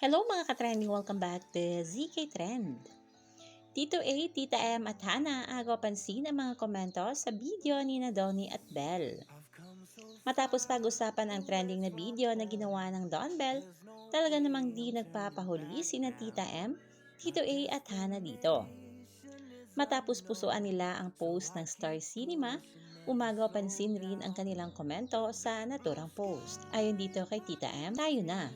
Hello mga ka-trending! Welcome back to ZK Trend. Tito A, Tita M at Hana agaw pansin ang mga komento sa video ni Donnie at Belle. Matapos pag-usapan ang trending na video na ginawa ng Don Belle, talaga namang di nagpapahuli sina Tita M, Tito A at Hana dito. Matapos pusuan nila ang post ng Star Cinema, umagaw pansin rin ang kanilang komento sa naturang post. Ayon dito kay Tita M, tayo na.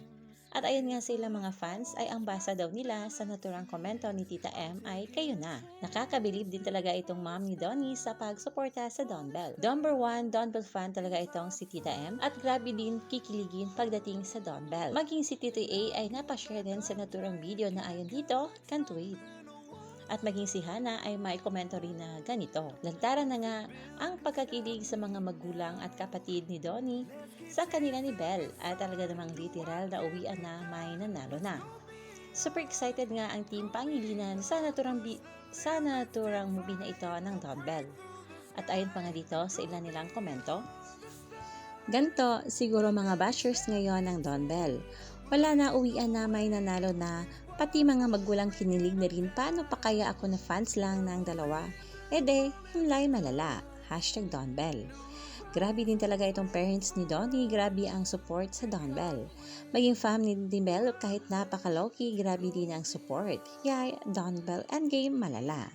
At ayon nga sila mga fans ay ang basa daw nila sa naturang komento ni Tita M ay kayo na. Nakakabilib din talaga itong mom ni Donnie sa pagsuporta sa Don Belle. Number 1, Don Belle fan talaga itong si Tita M at grabe din kikiligin pagdating sa Don Belle. Maging si Tito A ay napashare din sa naturang video na ayon dito, can't wait. At maging si Hana ay may komento rin na ganito. Lantaran na nga ang pagkakilig sa mga magulang at kapatid ni Donnie sa kanila ni Belle at talaga namang literal na uwian na may nanalo na. Super excited nga ang team Pangilinan sa naturang movie na ito ng Don Belle. At ayon pa nga dito sa ilan nilang komento, ganto siguro mga bashers ngayon ng Don Belle. Wala na uwian na may nanalo na, pati mga magulang kinilig na rin paano pa kaya ako na fans lang ng dalawa. Hulay malala. #Don Belle. Grabe din talaga itong parents ni Donnie, grabe ang support sa Don Belle. Maging family ni Belle kahit napaka-low-key, grabe din ang support. Yay, Don Belle endgame malala.